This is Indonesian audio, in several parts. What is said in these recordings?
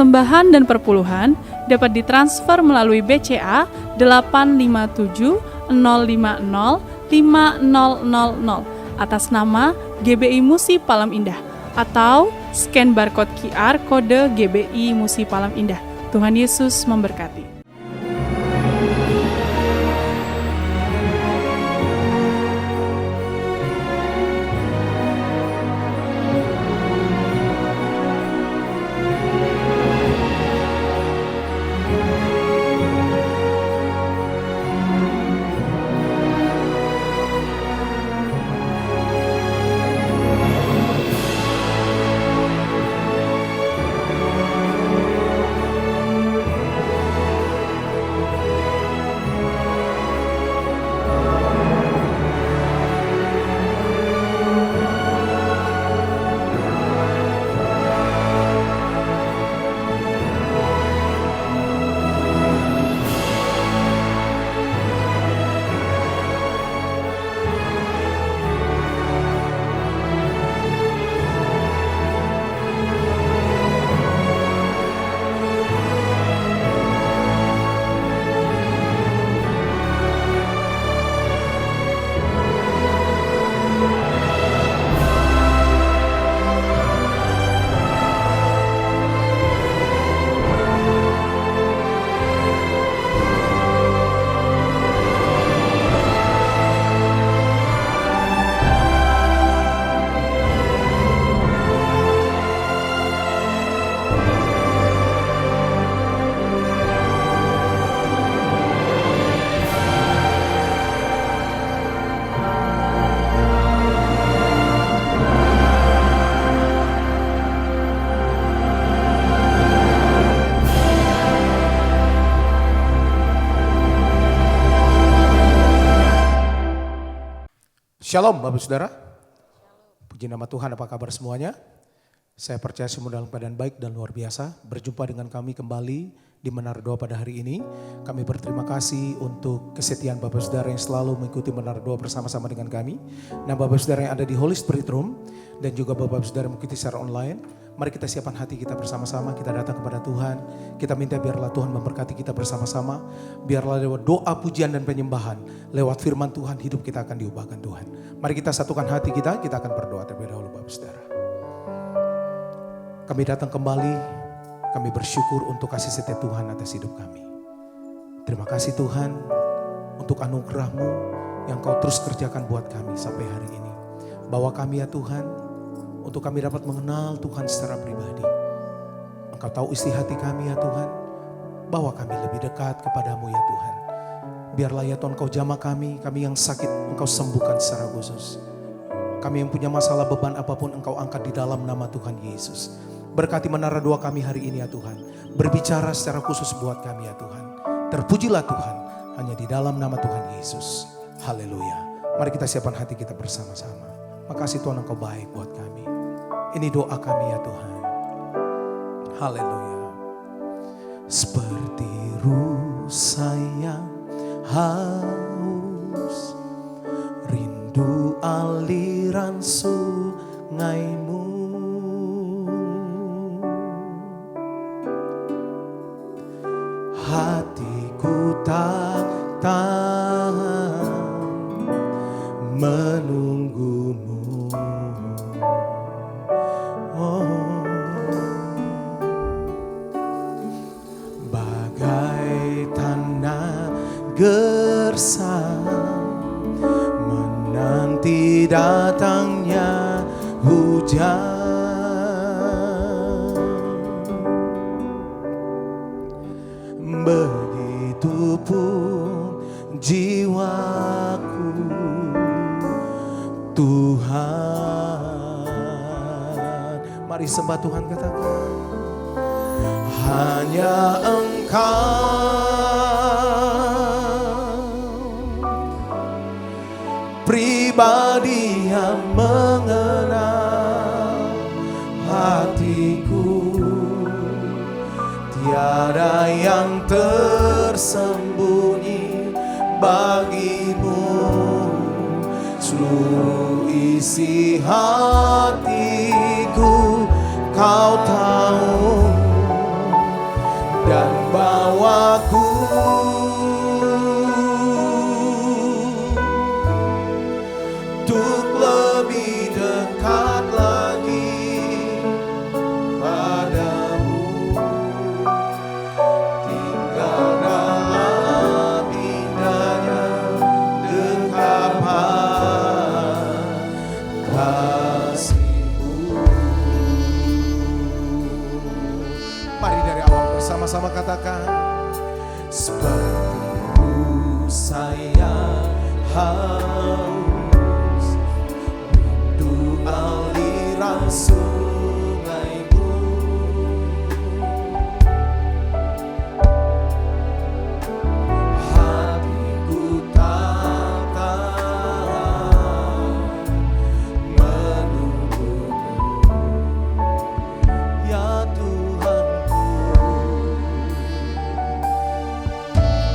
persembahan dan perpuluhan dapat ditransfer melalui BCA 857 050 5000 atas nama GBI Musi Palam Indah atau scan barcode QR kode GBI Musi Palam Indah. Tuhan Yesus memberkati. Shalom Bapak Saudara, puji nama Tuhan, apa kabar semuanya? Saya percaya semua dalam keadaan baik dan luar biasa. Berjumpa dengan kami kembali di Menara Doa pada hari ini. Kami berterima kasih untuk kesetiaan Bapak Saudara yang selalu mengikuti Menara Doa bersama-sama dengan kami. Nah Bapak Saudara yang ada di Holy Spirit Room dan juga Bapak Saudara yang mengikuti secara online. Mari kita siapkan hati kita bersama-sama, kita datang kepada Tuhan. Kita minta biarlah Tuhan memberkati kita bersama-sama. Biarlah lewat doa, pujian dan penyembahan, lewat firman Tuhan hidup kita akan diubahkan Tuhan. Mari kita satukan hati kita akan berdoa terlebih dahulu Bapak Saudara. Kami datang kembali, kami bersyukur untuk kasih setia Tuhan atas hidup kami. Terima kasih Tuhan untuk anugerah-Mu yang Kau terus kerjakan buat kami sampai hari ini. Bawa kami ya Tuhan, untuk kami dapat mengenal Tuhan secara pribadi. Engkau tahu isi hati kami ya Tuhan. Bawa kami lebih dekat kepadamu ya Tuhan. Biarlah ya Tuhan Kau jamah kami yang sakit Engkau sembuhkan secara khusus. Kami yang punya masalah beban apapun Engkau angkat di dalam nama Tuhan Yesus. Berkati menara doa kami hari ini ya Tuhan. Berbicara secara khusus buat kami ya Tuhan. Terpujilah Tuhan hanya di dalam nama Tuhan Yesus. Haleluya. Mari kita siapkan hati kita bersama-sama. Makasih Tuhan Engkau baik buat kami. Ini doa kami ya Tuhan. Haleluya. Seperti rusa yang haus, rindu aliran sungai-Mu. Hatiku tak tahan menunggu-Mu. Bagai tanah gersang menanti datangnya hujan, begitupun jiwaku Tuhan. Mari sembah Tuhan, katakan hanya Engkau pribadi yang mengenal hatiku. Tiada yang tersembunyi bagi-Mu. Seluruh isi hatiku Kau tahu. sama-sama katakan. Seperti saya haus, rindu aliran sungaimu. Hatiku tak tahan menunggumu, ya Tuhanku.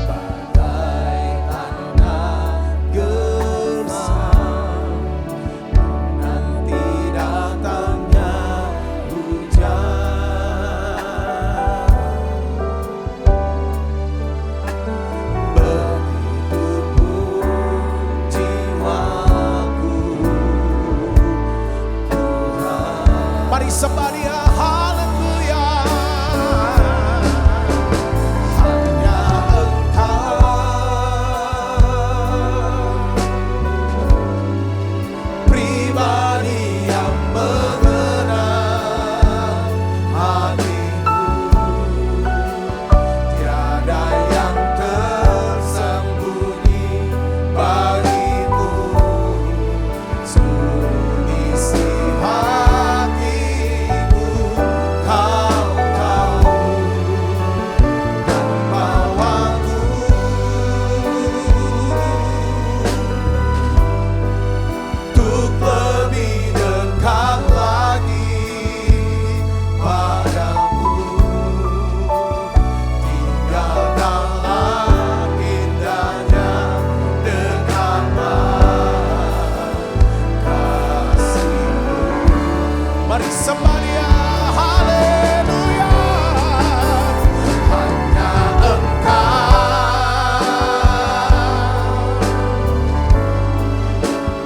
Bagai anak gersang nanti datangnya hujan. Begitupun jiwaku, Tuhan. Mari sembah Dia, haleluya. Hanya Engkau pribadi yang mengenal hatiku. Tiada yang tersembunyi bagimu. Seluruh isi hatiku Kau tahu, dan bawaku untuk lebih dekat lagi padamu. Tinggal dalam indahnya dekatlah kasih-Mu. Mari sembah Dia, haleluya. Hanya Engkau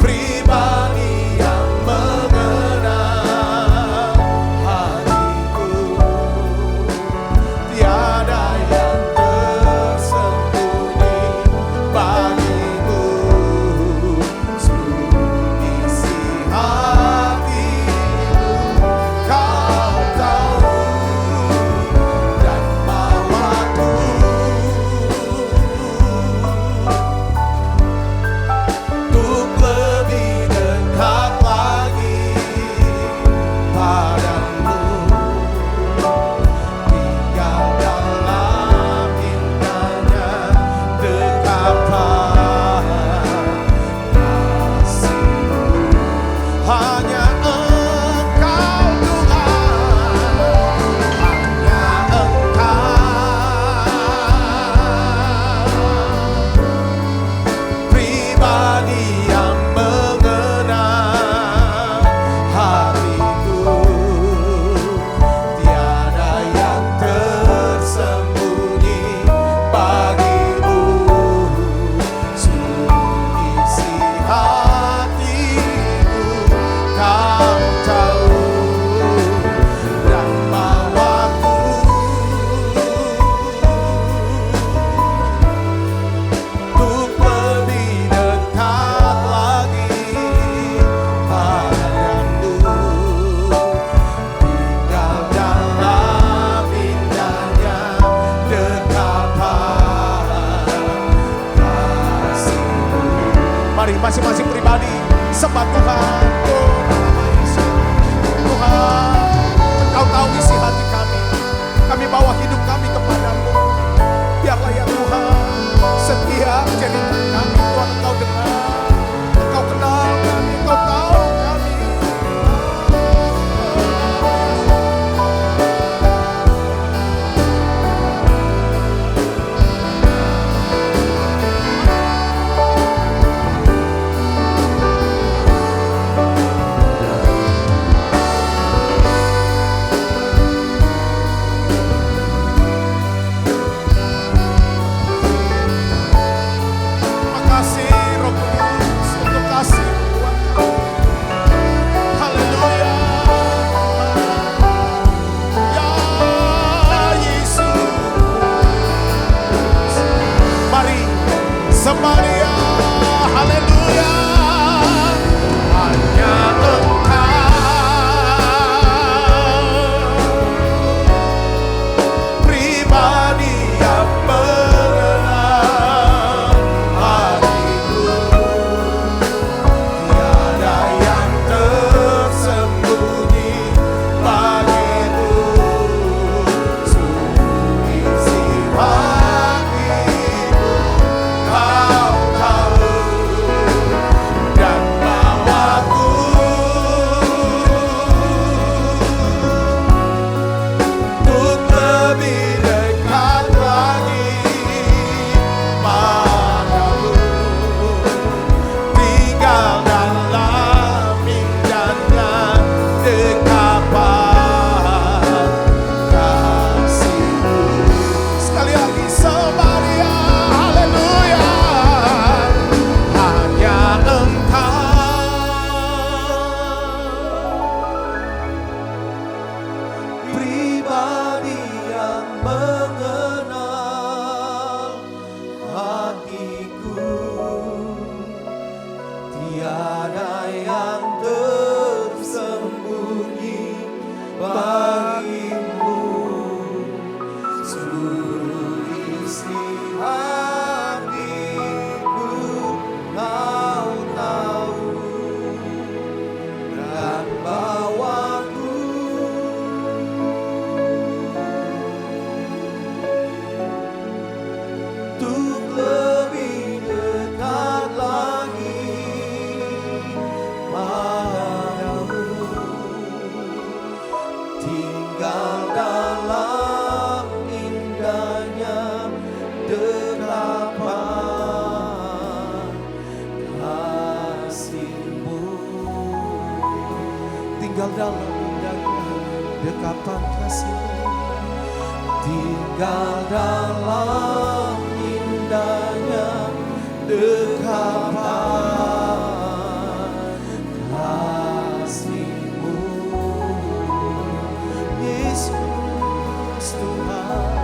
pribadi yang mengenal hatiku. Tiada yang tersembunyi bagimu. Seluruh isi hatiku Kau tahu, dan bawaku untuk lebih dekat lagi padamu. Tinggal dalam indahnya dekatlah kasih-Mu. Hanya Engkau Tuhan, hanya Engkau pribadi yang mengenal hatiku. Tiada yang tersembunyi bagimu. Seluruh isi hatiku Kau tahu, dan bawaku untuk lebih dekat lagi padamu. Tinggal dalam indahnya dekatlah kasih-Mu. Mari masing-masing pribadi sembah Tuhan. Oh, nama Yesus. Tuhan, Engkau tahu isi hati kami. Kami bawa hidup kami kepadamu. Biarlah ya Tuhan, setiap jeritan kami Tuhan Engkau dengar, Engkau kenal kami, Engkau tahu kami. limpahan kasih-Mu, tinggal dalam indahnya dekapan kasih-Mu. Yesus Tuhan,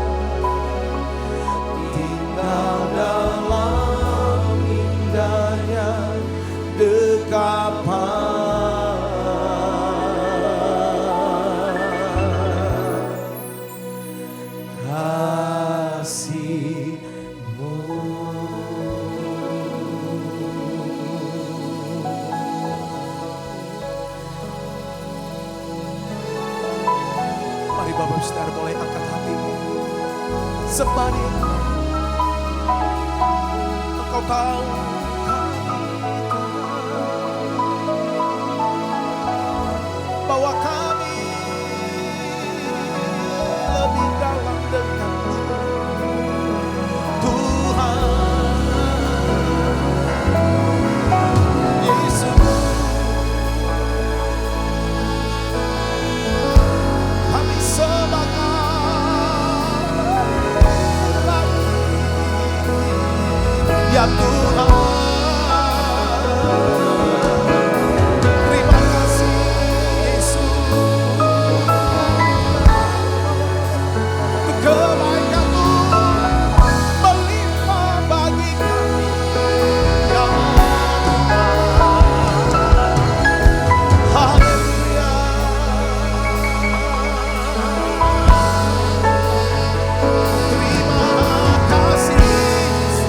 tinggal dalam indahnya dekapan kasih-Mu. Mari Bapak Saudara boleh angkat hatimu, sembah Dia. Engkau tahu bahwa kami lebih dalam dengan-Mu, Tuhan Yesus. Kami sebagai lagi, ya Tuhan. Terima kasih Yesus untuk kebaikan-Mu melimpah bagi kami, ya Tuhan. Haleluya. Terima kasih Yesus.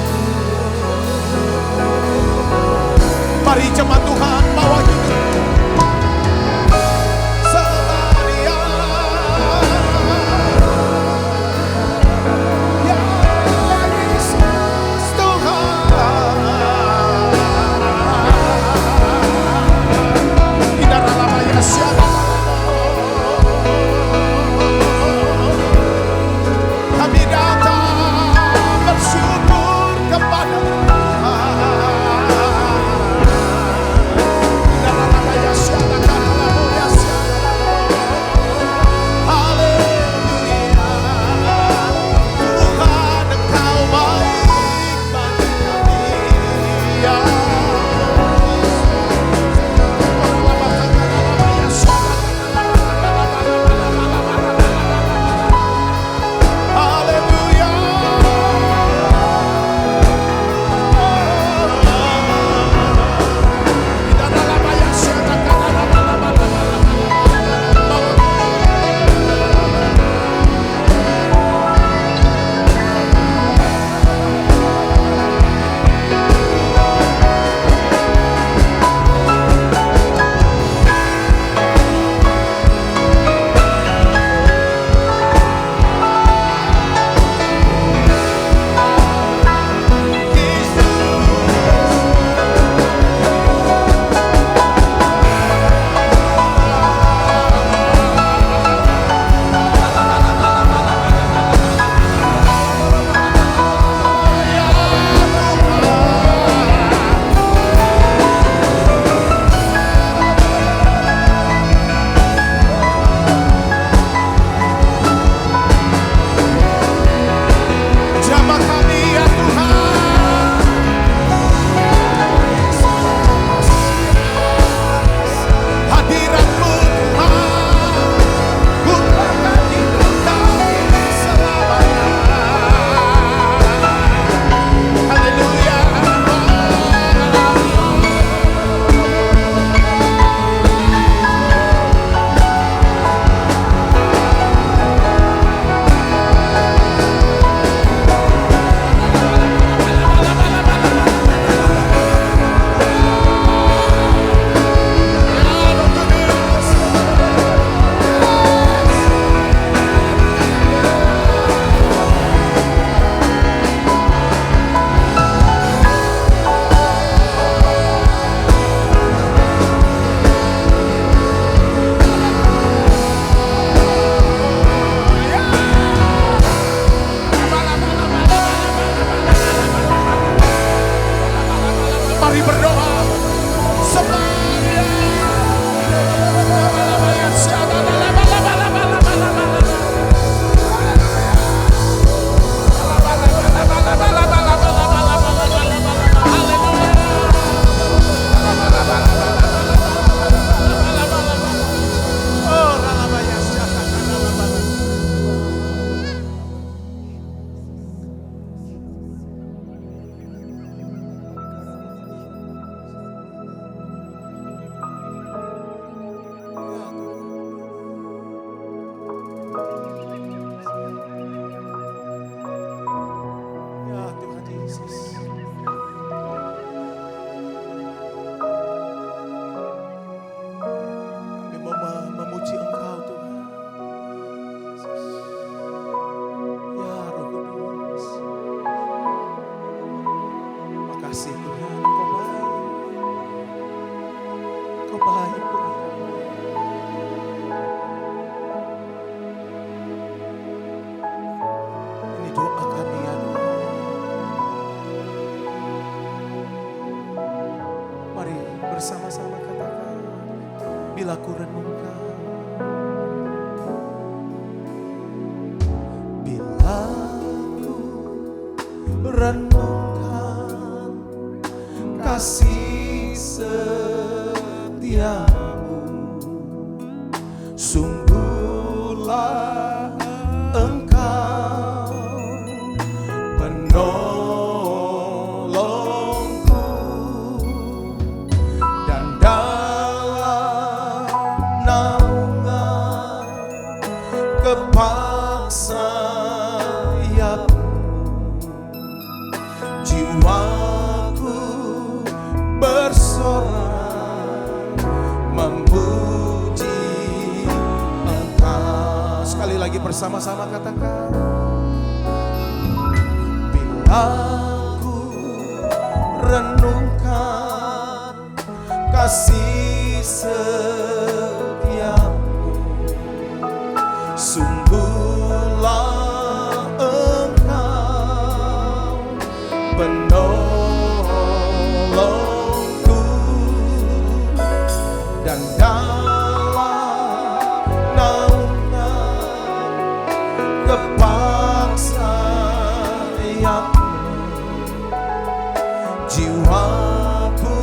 renungkan kasih setiamu, sungguhlah Engkau penolongku, dan dalam naungan kepaksayapmu jiwaku bersorak memuji Engkau. Sekali lagi bersama-sama katakan, bila ku renungkan kasih setiamu, sungguhlah Engkau penolongku, dan dalam naungan kepaksayapmu jiwaku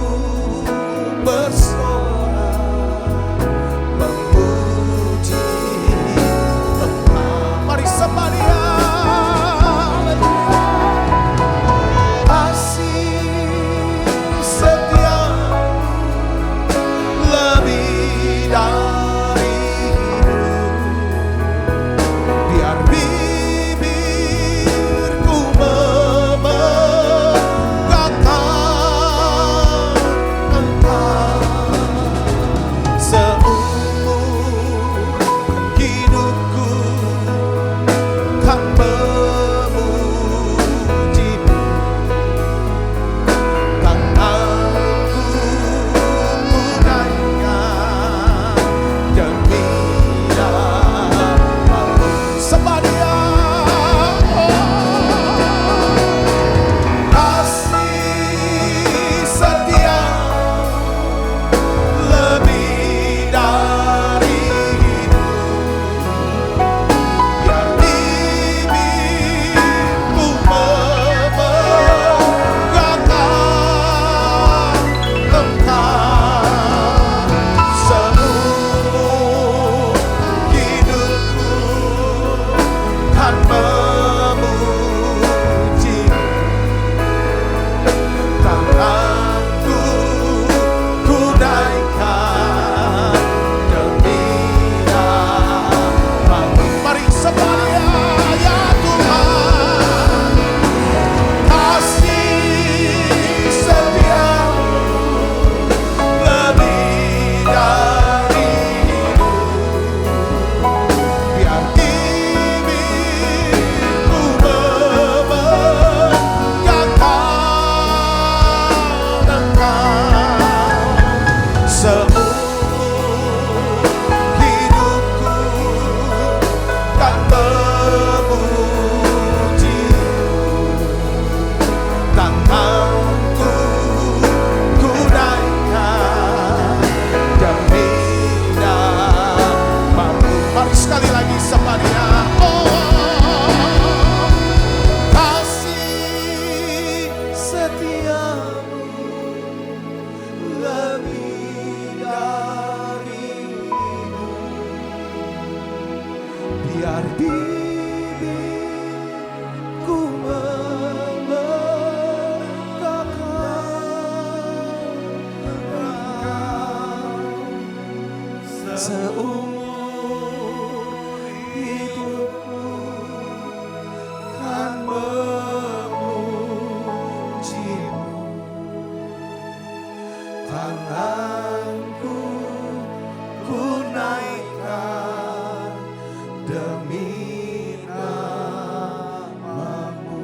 bersorak memuji Engkau. Mari sembah Dia. Kasih setiamu lebih dari hidup, biar bibirku memegangkan Engkau seumur hidupku, kan memujimu. Tanganku tunaikan demi namamu. Sembah Dia. Kasih setiamu lebih dari hidup, biar bibirku memegangkan Engkau seumur hidupku, kan memujimu. Tanganku kunaikan demi namamu. Mari sembah Dia, ya Tuhan. Kasih setiamu lebih dari hidup, biar bibirku memegangkan Engkau seumur hidupku, kan memujimu. Tanganku kunaikan demi namamu. Mari sekali lagi sembah Dia. Oh, kasih setiamu lebih dari hidup, biar bibirku memegangkan Engkau seumur hidupku, kan memujimu. Tanganku kunaikan demi namamu.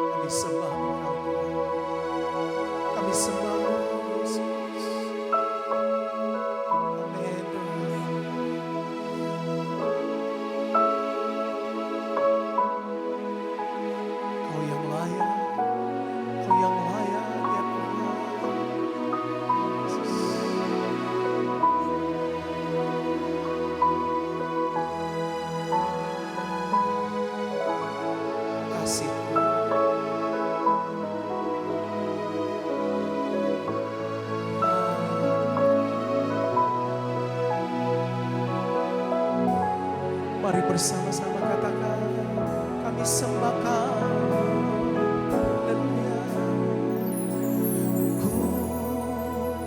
Kami sembah Engkau Tuhan. Kami sembah Yesus. Amin Tuhan. Kau yang layak, Kau yang layak ya Tuhan. Yesus. bersama-sama katakan, kami sembah Kau. Haleluya. Ku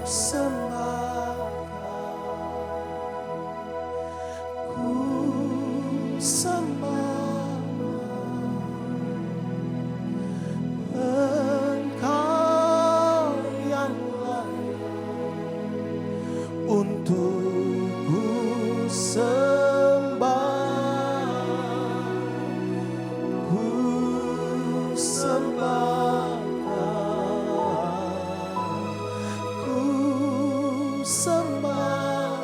sembah Kau. Ku sembah Engkau yang layak untuk ku sembah. Ku sembah Kau. Ku sembah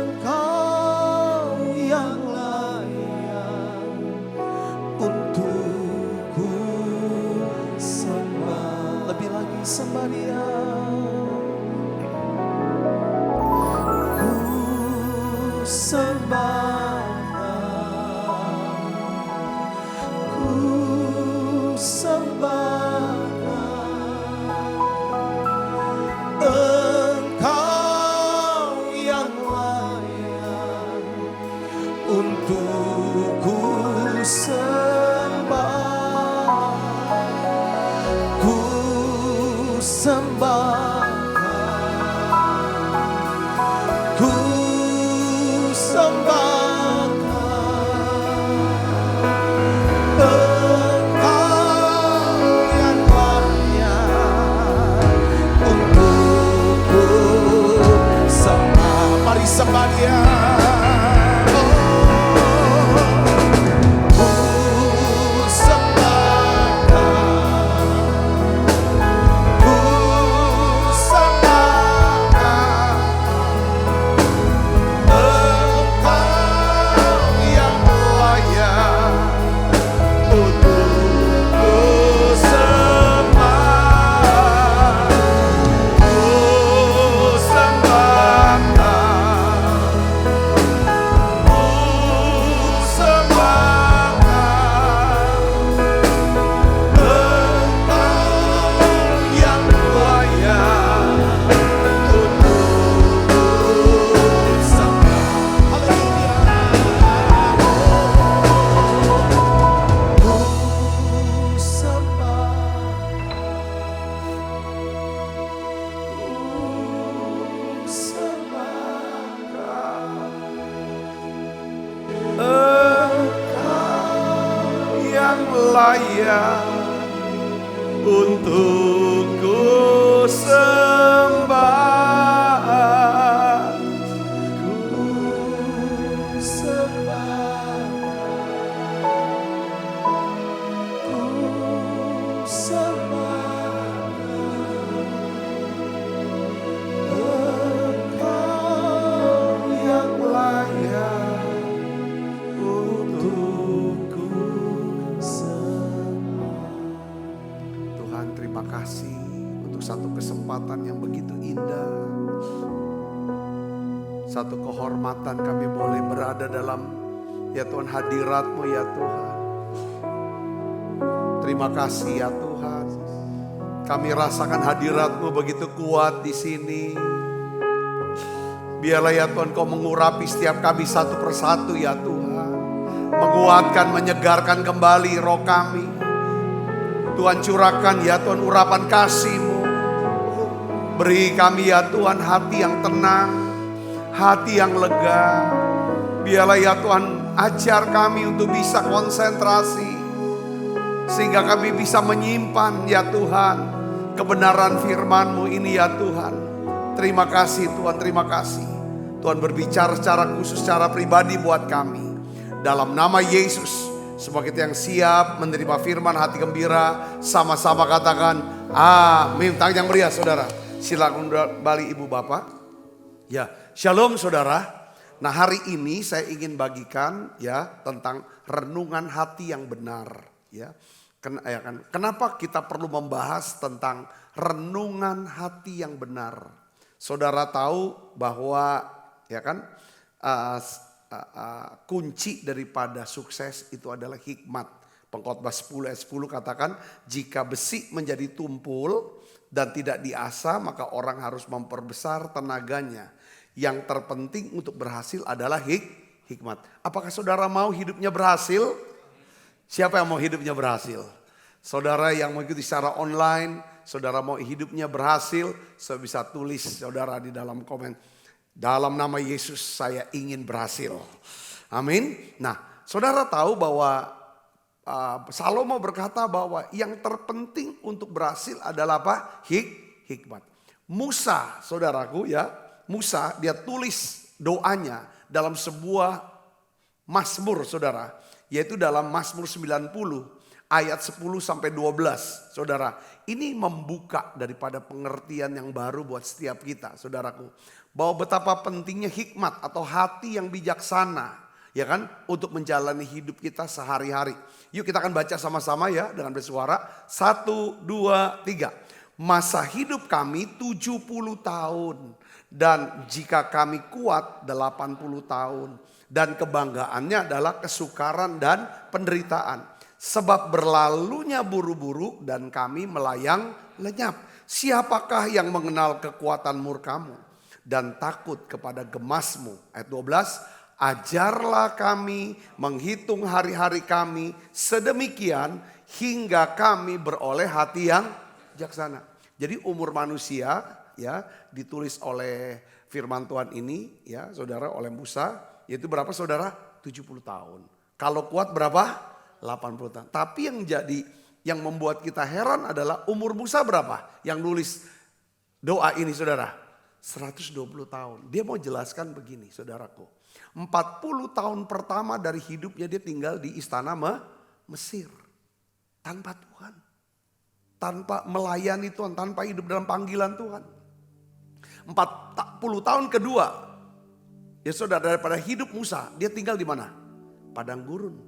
Engkau yang layak untuk ku sembah. Lebih lagi sembah Dia. Ku sembah Kau. Ku sembah Kau. Engkau yang layak untuk ku sembah. Ku sembah Kau. Ku sembah Kau. Engkau yang layak untuk ku sembah. Mari sembah Dia. Ku sembah Kau. Ku sembah Kau. Engkau yang layak untuk ku sembah. Ku sembah Kau. Ku sembah Kau. Engkau yang layak untuk ku sembah. Haleluya. Ku sembah. Ku sembah Engkau yang layak untuk ku sembah. Ku sembah. Ku sembah Engkau yang layak untuk ku sembah. Tuhan, terima kasih untuk satu kesempatan yang begitu indah. Satu kehormatan kami boleh berada dalam, ya Tuhan, hadirat-Mu ya Tuhan. Terima kasih ya Tuhan. Kami rasakan hadirat-Mu begitu kuat di sini. Biarlah ya Tuhan Kau mengurapi setiap kami satu persatu ya Tuhan. Menguatkan, menyegarkan kembali roh kami. Tuhan, curahkan ya Tuhan urapan kasih-Mu. Beri kami ya Tuhan hati yang tenang, hati yang lega. Biarlah ya Tuhan ajar kami untuk bisa konsentrasi. Sehingga kami bisa menyimpan ya Tuhan kebenaran firman-Mu ini ya Tuhan. Terima kasih Tuhan, terima kasih. Tuhan berbicara secara khusus, secara pribadi buat kami. Dalam nama Yesus, semua kita yang siap menerima firman, hati gembira, sama-sama katakan amin. Tangan yang meriah saudara. Silakan kembali ibu bapak. Ya, shalom saudara. Nah hari ini saya ingin bagikan ya tentang renungan hati yang benar. Ya, kenapa kita perlu membahas tentang renungan hati yang benar? Saudara tahu bahwa ya kan kunci daripada sukses itu adalah hikmat. Pengkhotbah 10 ayat 10 katakan, jika besi menjadi tumpul dan tidak diasah, maka orang harus memperbesar tenaganya. Yang terpenting untuk berhasil adalah hikmat. Apakah saudara mau hidupnya berhasil? Siapa yang mau hidupnya berhasil? Saudara yang mengikuti secara online, saudara mau hidupnya berhasil, saya bisa tulis saudara di dalam komen. Dalam nama Yesus saya ingin berhasil. Amin. Nah, saudara tahu bahwa Salomo berkata bahwa yang terpenting untuk berhasil adalah apa? Hikmat. Musa, saudaraku ya, Musa dia tulis doanya dalam sebuah Mazmur, saudara, yaitu dalam Mazmur 90 ayat 10 sampai 12, saudara. Ini membuka daripada pengertian yang baru buat setiap kita, saudaraku, bahwa betapa pentingnya hikmat atau hati yang bijaksana, ya kan, untuk menjalani hidup kita sehari-hari. Yuk kita akan baca sama-sama ya dengan bersuara. 1, 2, 3. Masa hidup kami 70 tahun. Dan jika kami kuat 80 tahun. Dan kebanggaannya adalah kesukaran dan penderitaan. Sebab berlalunya buru-buru dan kami melayang lenyap. Siapakah yang mengenal kekuatan murkamu dan takut kepada gemasmu? Ayat 12. Ajarlah kami menghitung hari-hari kami sedemikian hingga kami beroleh hati yang bijaksana. Jadi umur manusia ya ditulis oleh firman Tuhan ini ya saudara oleh Musa, yaitu berapa saudara? 70 tahun. Kalau kuat berapa? 80 tahun. Tapi yang membuat kita heran adalah umur Musa berapa? Yang nulis doa ini saudara? 120 tahun. Dia mau jelaskan begini saudaraku. 40 tahun pertama dari hidupnya dia tinggal di istana Mesir. Tanpa Tuhan. Tanpa melayani Tuhan, tanpa hidup dalam panggilan Tuhan. 40 tahun kedua, ya saudara, daripada hidup Musa, dia tinggal di mana? Padang gurun.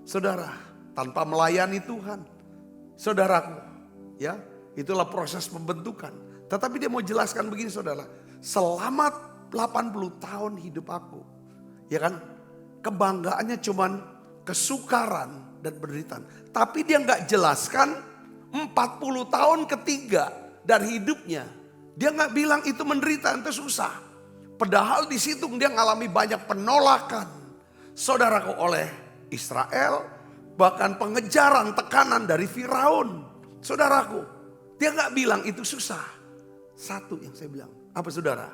Saudara, tanpa melayani Tuhan. Saudaraku, ya, itulah proses pembentukan. Tetapi dia mau jelaskan begini saudara, selama 80 tahun hidup aku, ya kan, kebanggaannya cuman kesukaran dan penderitaan. Tapi dia nggak jelaskan 40 tahun ketiga dari hidupnya. Dia nggak bilang itu menderita, itu susah. Padahal di situ dia ngalami banyak penolakan. Saudaraku oleh Israel, bahkan pengejaran, tekanan dari Firaun. Saudaraku, dia nggak bilang itu susah. Satu yang saya bilang, apa saudara?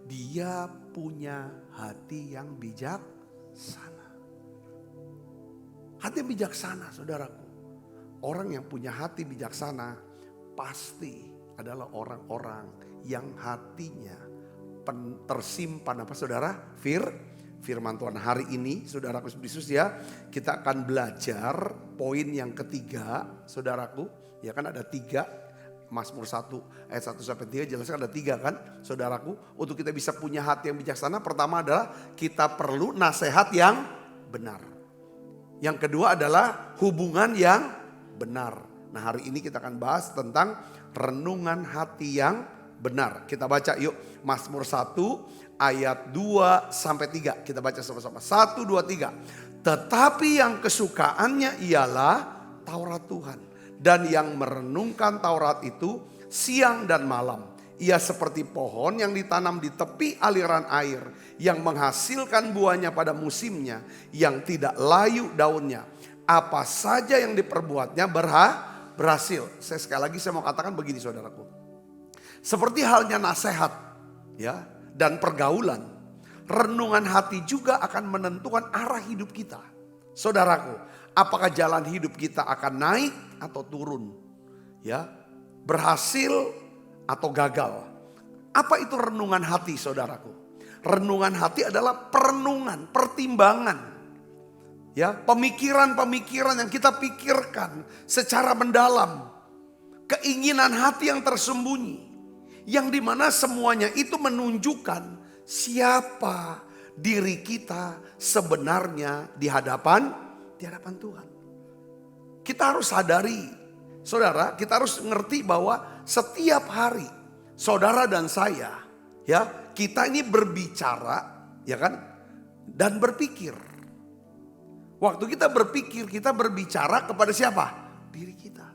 Dia punya hati yang bijaksana. Hati yang bijaksana saudaraku. Orang yang punya hati bijaksana pasti adalah orang-orang yang hatinya tersimpan apa saudara? Firman Tuhan hari ini saudaraku Yesus ya. Kita akan belajar poin yang ketiga saudaraku. Ya kan ada 3. Mazmur 1 ayat 1 sampai 3 jelaskan ada 3 kan saudaraku. Untuk kita bisa punya hati yang bijaksana, pertama adalah kita perlu nasihat yang benar. Yang kedua adalah hubungan yang benar. Nah hari ini kita akan bahas tentang renungan hati yang benar. Kita baca yuk Mazmur 1 ayat 2 sampai 3. Kita baca sama-sama. 1, 2, 3. Tetapi yang kesukaannya ialah Taurat Tuhan. Dan yang merenungkan Taurat itu siang dan malam. Ia seperti pohon yang ditanam di tepi aliran air. Yang menghasilkan buahnya pada musimnya. Yang tidak layu daunnya. Apa saja yang diperbuatnya berhasil. Sekali lagi saya mau katakan begini saudaraku. Seperti halnya nasihat ya, dan pergaulan. Renungan hati juga akan menentukan arah hidup kita. Saudaraku, apakah jalan hidup kita akan naik atau turun? Ya, berhasil atau gagal? Apa itu renungan hati saudaraku? Renungan hati adalah perenungan, pertimbangan. Ya, pemikiran-pemikiran yang kita pikirkan secara mendalam. Keinginan hati yang tersembunyi. Yang dimana semuanya itu menunjukkan siapa diri kita sebenarnya di hadapan Tuhan. Kita harus sadari, saudara, kita harus ngerti bahwa setiap hari saudara dan saya, ya, kita ini berbicara, ya kan, dan berpikir. Waktu kita berpikir, kita berbicara kepada siapa? Diri kita.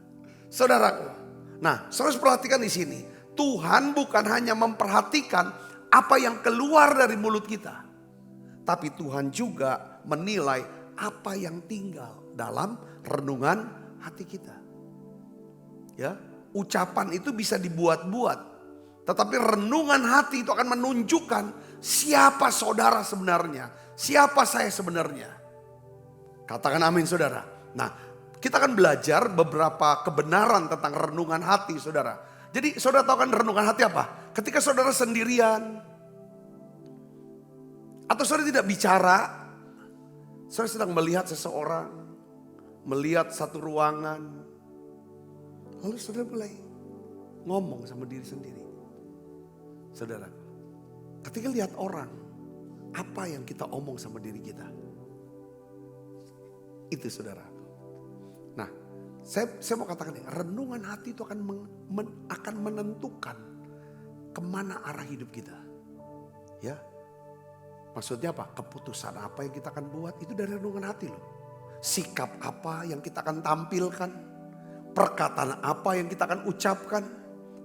Saudaraku. Nah, saudara perhatikan di sini. Tuhan bukan hanya memperhatikan apa yang keluar dari mulut kita. Tapi Tuhan juga menilai apa yang tinggal dalam renungan hati kita. Ya, ucapan itu bisa dibuat-buat, tetapi renungan hati itu akan menunjukkan siapa saudara sebenarnya, siapa saya sebenarnya. Katakan amin saudara. Nah, kita akan belajar beberapa kebenaran tentang renungan hati saudara. Jadi saudara tahu kan renungan hati apa? Ketika saudara sendirian, atau saudara tidak bicara, saudara sedang melihat seseorang, melihat satu ruangan, lalu saudara mulai ngomong sama diri sendiri. Saudara, ketika lihat orang, apa yang kita omong sama diri kita? Itu saudara. Nah, saya mau katakan ya, renungan hati itu akan menentukan kemana arah hidup kita. Ya, maksudnya apa? Keputusan apa yang kita akan buat itu dari renungan hati loh. Sikap apa yang kita akan tampilkan, perkataan apa yang kita akan ucapkan.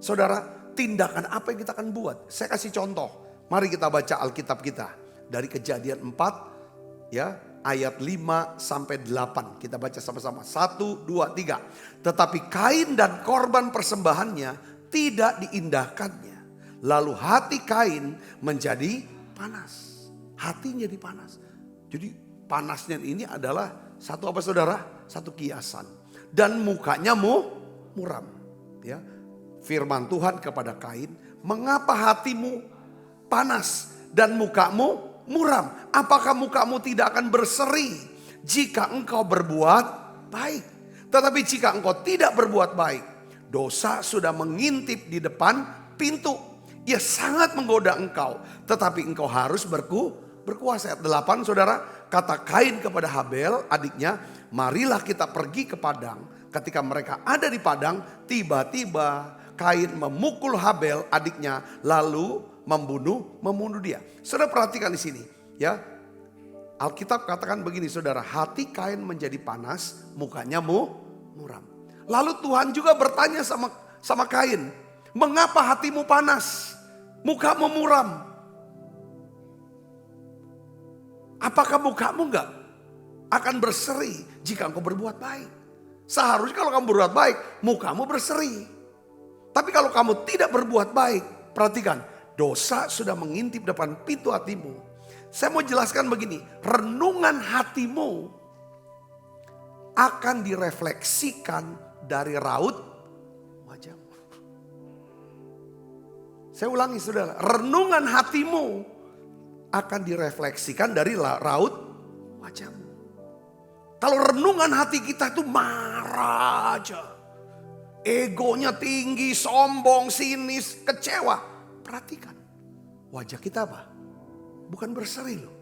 Saudara, tindakan apa yang kita akan buat. Saya kasih contoh. Mari kita baca Alkitab kita. Dari Kejadian 4 ya, ayat 5 sampai 8. Kita baca sama-sama. 1, 2, 3. Tetapi Kain dan korban persembahannya tidak diindahkannya. Lalu hati Kain menjadi panas. Hatinya jadi panas. Jadi panasnya ini adalah satu apa saudara? Satu kiasan. Dan mukanya muram. Ya. Firman Tuhan kepada Kain, mengapa hatimu panas dan mukamu muram? Apakah mukamu tidak akan berseri jika engkau berbuat baik? Tetapi jika engkau tidak berbuat baik, dosa sudah mengintip di depan pintu. Ia sangat menggoda engkau, tetapi engkau harus berkuasa. Ayat 8 saudara, kata Kain kepada Habel adiknya, marilah kita pergi ke padang. Ketika mereka ada di padang, tiba-tiba Kain memukul Habel adiknya lalu membunuh dia. Saudara perhatikan di sini ya. Alkitab katakan begini saudara, hati Kain menjadi panas, mukanya muram. Lalu Tuhan juga bertanya sama Kain, mengapa hatimu panas, mukamu muram? Apakah mukamu enggak akan berseri jika engkau berbuat baik? Seharusnya kalau kamu berbuat baik, mukamu berseri. Tapi kalau kamu tidak berbuat baik, perhatikan, dosa sudah mengintip depan pintu hatimu. Saya mau jelaskan begini, renungan hatimu akan direfleksikan dari raut wajahmu. Saya ulangi saudara, renungan hatimu akan direfleksikan dari raut wajahmu. Kalau renungan hati kita itu marah aja, egonya tinggi, sombong, sinis, kecewa. Perhatikan, wajah kita apa? Bukan berseri loh,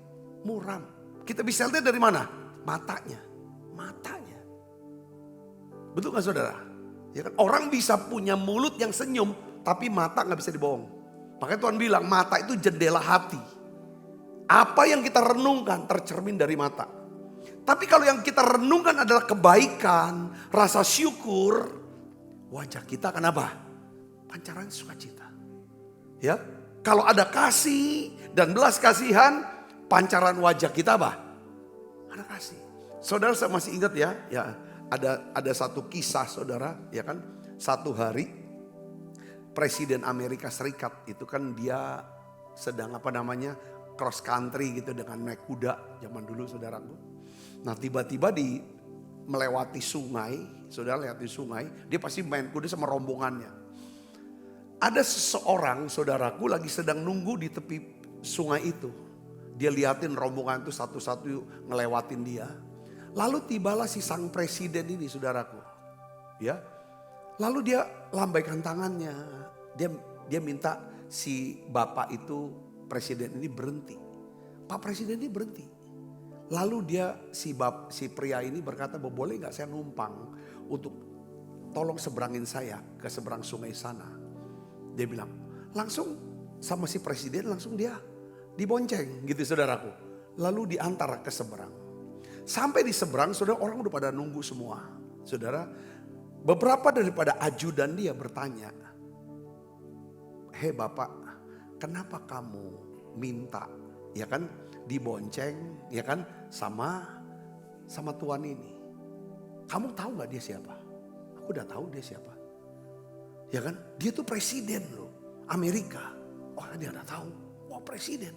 muram. Kita bisa lihat dari mana? Matanya. Betul gak saudara? Ya kan? Orang bisa punya mulut yang senyum, tapi mata gak bisa dibohong. Makanya Tuhan bilang mata itu jendela hati. Apa yang kita renungkan tercermin dari mata. Tapi kalau yang kita renungkan adalah kebaikan, rasa syukur, wajah kita akan apa? Pancaran sukacita. Ya, kalau ada kasih dan belas kasihan, pancaran wajah kita apa? Ada kasih. Saudara saya masih ingat ya ada satu kisah saudara, ya kan? Satu hari Presiden Amerika Serikat itu kan dia sedang cross country gitu dengan naik kuda zaman dulu saudaraku. Nah tiba-tiba melewati sungai, saudara lihat di sungai, dia pasti main kuda sama rombongannya. Ada seseorang saudaraku lagi sedang nunggu di tepi sungai itu. Dia liatin rombongan itu satu-satu ngelewatin dia. Lalu tibalah si sang presiden ini saudaraku. Ya. Lalu dia lambaikan tangannya. Dia minta si bapak itu, presiden ini berhenti. Pak presiden ini berhenti. Lalu si pria ini berkata, boleh gak saya numpang untuk tolong seberangin saya ke seberang sungai sana. Dia bilang, langsung sama si presiden langsung dia dibonceng gitu saudaraku. Lalu diantar ke seberang. Sampai di seberang saudara, orang udah pada nunggu semua. Saudara, beberapa daripada ajudan dia bertanya, hei bapak, kenapa kamu minta, ya kan, dibonceng, ya kan, sama tuan ini. Kamu tahu gak dia siapa? Aku udah tahu dia siapa. Ya kan, dia tuh presiden loh, Amerika. Oh, dia udah tahu, oh presiden.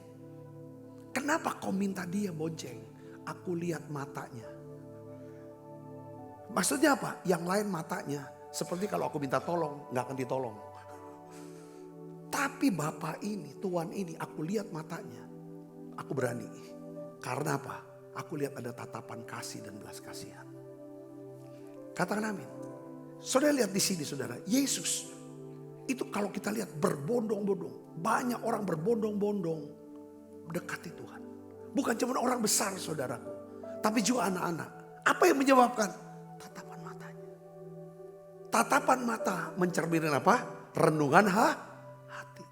Kenapa kau minta dia bonceng? Aku lihat matanya. Maksudnya apa? Yang lain matanya seperti kalau aku minta tolong, gak akan ditolong. Tapi bapak ini, tuan ini, aku lihat matanya. Aku berani. Karena apa? Aku lihat ada tatapan kasih dan belas kasihan. Katakan amin. Saudara lihat di sini saudara, Yesus itu kalau kita lihat berbondong-bondong. Banyak orang berbondong-bondong dekati Tuhan. Bukan cuma orang besar saudaraku, tapi juga anak-anak. Apa yang menyebabkan? Tatapan matanya. Tatapan mata mencerminkan apa? Renungan hati.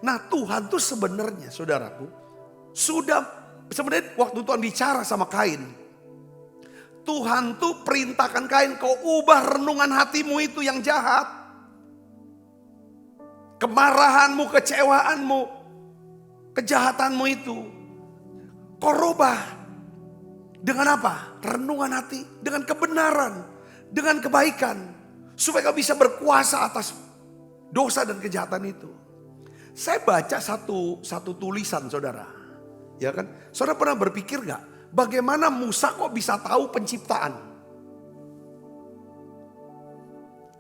Nah Tuhan tuh sebenarnya saudaraku, sudah sebenarnya waktu Tuhan bicara sama Kain, Tuhan tuh perintahkan Kain, kau ubah renungan hatimu itu yang jahat. Kemarahanmu, kecewaanmu, kejahatanmu itu. Kau rubah. Dengan apa? Renungan hati. Dengan kebenaran. Dengan kebaikan. Supaya kau bisa berkuasa atas dosa dan kejahatan itu. Saya baca satu tulisan saudara. Ya kan? Saudara pernah berpikir gak? Bagaimana Musa kok bisa tahu penciptaan?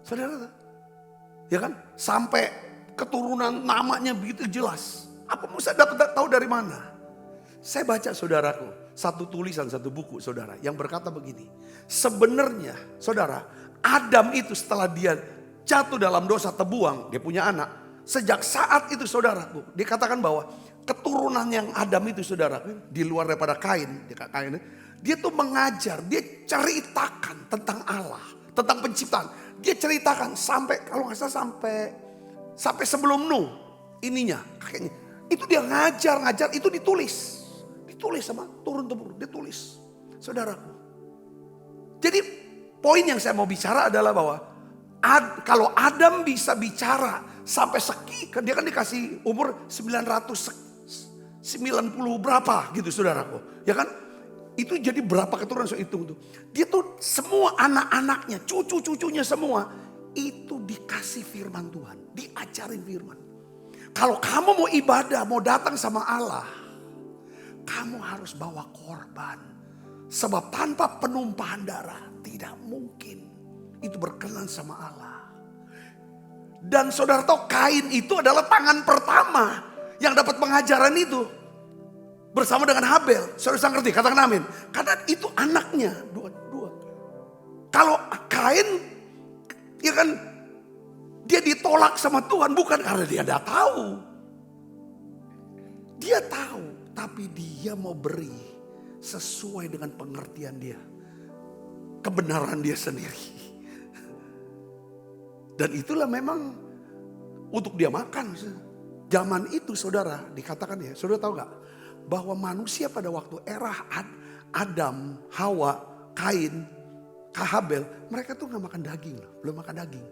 Saudara, ya kan? Sampai keturunan namanya begitu jelas. Apa Musa dapat tahu dari mana? Saya baca saudaraku, satu tulisan, satu buku saudara yang berkata begini. Sebenarnya saudara, Adam itu setelah dia jatuh dalam dosa terbuang, dia punya anak. Sejak saat itu saudaraku, dikatakan bahwa keturunan yang Adam itu saudara, di luar daripada Kain, dia tuh mengajar, dia ceritakan tentang Allah, tentang penciptaan. Dia ceritakan sampai, kalau nggak salah sampai sebelum Nuh, ininya, kakeknya. Itu dia ngajar, itu ditulis sama turun-temurun, ditulis, saudaraku. Jadi poin yang saya mau bicara adalah bahwa kalau Adam bisa bicara sampai dia kan dikasih umur 990 berapa gitu saudaraku. Ya kan? Itu jadi berapa keturunan saya hitung tuh. Dia tuh semua anak-anaknya, cucu-cucunya semua itu dikasih firman Tuhan, diajarin firman. Kalau kamu mau ibadah, mau datang sama Allah, kamu harus bawa korban. Sebab tanpa penumpahan darah tidak mungkin itu berkenan sama Allah. Dan saudara tahu Kain itu adalah tangan pertama yang dapat pengajaran itu. Bersama dengan Habel. Saudara ngerti? Katakan amin. Karena itu anaknya. Dua. Kalau Kain, ya kan, dia ditolak sama Tuhan bukan karena dia tidak tahu. Dia tahu. Tapi dia mau beri sesuai dengan pengertian dia. Kebenaran dia sendiri. Dan itulah memang untuk dia makan. Zaman itu saudara dikatakan ya, saudara tahu gak? Bahwa manusia pada waktu era Adam, Hawa, Kain, Habel, mereka tuh gak makan daging loh, belum makan daging.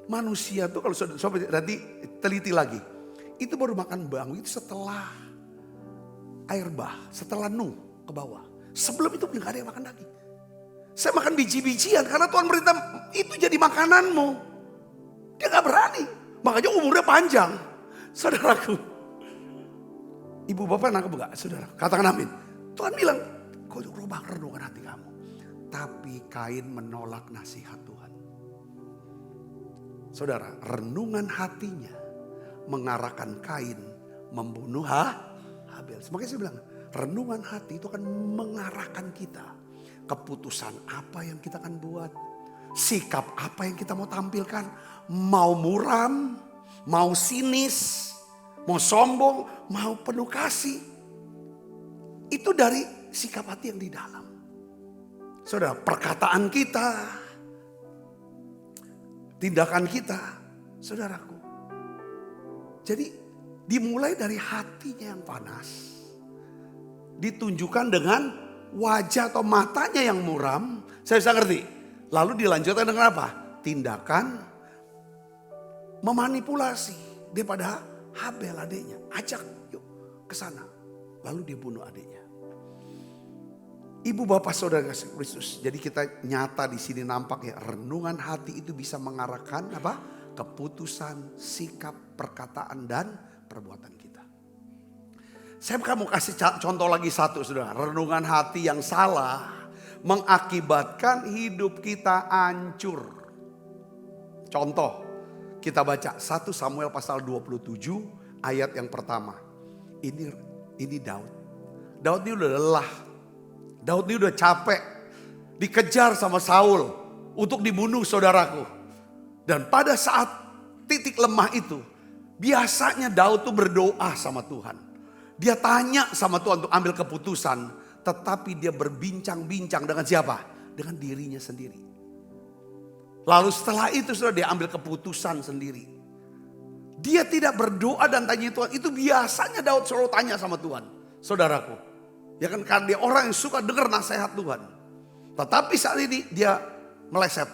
Manusia tuh kalau saudara nanti teliti lagi, itu baru makan bangau itu setelah air bah, setelah Nuh ke bawah. Sebelum itu gak ada yang makan daging. Saya makan biji-bijian karena Tuhan beritahu itu jadi makananmu. Dia gak berani. Makanya umurnya panjang. Saudaraku. Ibu bapak nangkep gak? Saudara, katakan amin. Tuhan bilang, kau rubah renungan hati kamu. Tapi Kain menolak nasihat Tuhan. Saudara, renungan hatinya mengarahkan Kain membunuh Habel. Makanya saya bilang, renungan hati itu akan mengarahkan kita. Keputusan apa yang kita akan buat. Sikap apa yang kita mau tampilkan. Mau muram, mau sinis, mau sombong, mau penuh kasih. Itu dari sikap hati yang di dalam. Saudara, perkataan kita, tindakan kita, saudaraku. Jadi dimulai dari hatinya yang panas. Ditunjukkan dengan wajah atau matanya yang muram, saya bisa ngerti. Lalu dilanjutkan dengan apa? Tindakan memanipulasi daripada Habel adiknya, ajak yuk ke sana. Lalu dia bunuh adiknya. Ibu bapak saudara kasih Kristus. Jadi kita nyata di sini nampak ya, renungan hati itu bisa mengarahkan apa? Keputusan, sikap, perkataan dan perbuatan kita. Saya mau kasih contoh lagi satu saudara. Renungan hati yang salah mengakibatkan hidup kita hancur. Contoh, kita baca 1 Samuel pasal 27 ayat yang pertama. Ini Daud. Daud ini udah lelah. Daud ini udah capek. Dikejar sama Saul untuk dibunuh saudaraku. Dan pada saat titik lemah itu, biasanya Daud tuh berdoa sama Tuhan. Dia tanya sama Tuhan untuk ambil keputusan. Tetapi dia berbincang-bincang dengan siapa? Dengan dirinya sendiri. Lalu setelah itu sudah dia ambil keputusan sendiri. Dia tidak berdoa dan tanya Tuhan. Itu biasanya Daud selalu tanya sama Tuhan. Saudaraku. Ya kan, karena dia orang yang suka dengar nasihat Tuhan. Tetapi saat ini dia meleset.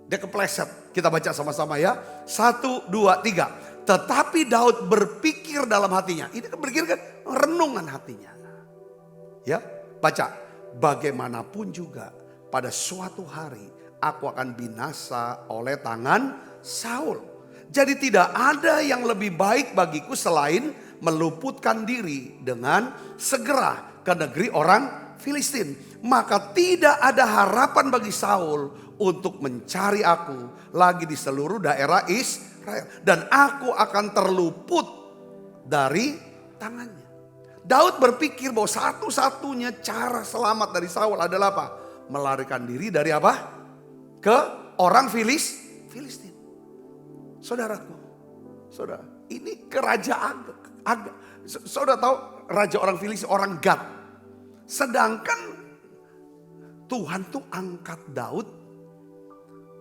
Dia kepleset. Kita baca sama-sama ya. 1, 2, 3. Tetapi Daud berpikir dalam hatinya. Ini kan berpikir kan renungan hatinya. Ya, baca. Bagaimanapun juga pada suatu hari aku akan binasa oleh tangan Saul. Jadi tidak ada yang lebih baik bagiku selain meluputkan diri dengan segera ke negeri orang Filistin. Maka tidak ada harapan bagi Saul untuk mencari aku lagi di seluruh daerah Israel. Dan aku akan terluput dari tangannya. Daud berpikir bahwa satu-satunya cara selamat dari Saul adalah apa? Melarikan diri dari apa? Ke orang Filistin. Saudaraku, saudara, ini kerajaan agak. Saudara tahu raja orang Filistin, orang Gad. Sedangkan Tuhan tuh angkat Daud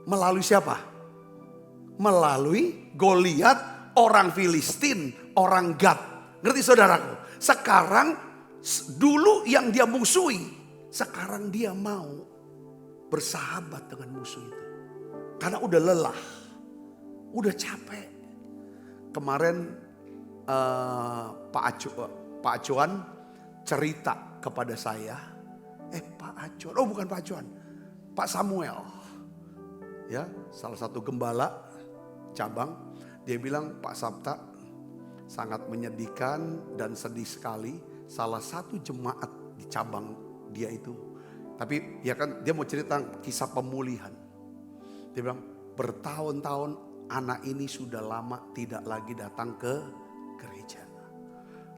melalui siapa? Melalui Goliat, orang Filistin, orang Gad. Ngerti saudaraku? Sekarang dulu yang dia musuhi, sekarang dia mau bersahabat dengan musuh itu. Karena udah lelah, udah capek. Kemarin Pak Acuan cerita kepada saya. Pak Acuan, oh bukan Pak Acuan, Pak Samuel. Ya, salah satu gembala cabang. Dia bilang, Pak Sabta, sangat menyedihkan dan sedih sekali. Salah satu jemaat di cabang dia itu. Tapi ya kan dia mau cerita kisah pemulihan. Dia bilang bertahun-tahun anak ini sudah lama tidak lagi datang ke gereja.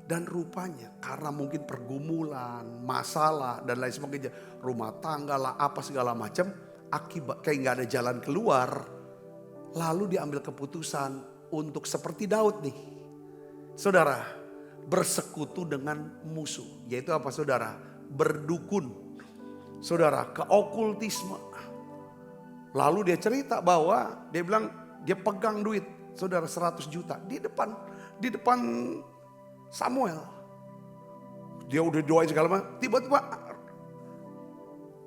Dan rupanya karena mungkin pergumulan, masalah dan lain sebagainya. Rumah tangga lah apa segala macam. Akibat kayak gak ada jalan keluar. Lalu diambil keputusan untuk seperti Daud nih. Saudara, bersekutu dengan musuh. Yaitu apa saudara? Berdukun. Saudara, ke okultisme. Lalu dia cerita bahwa dia bilang dia pegang duit. Saudara 100 juta di depan Samuel. Dia udah doain segala macam. Tiba-tiba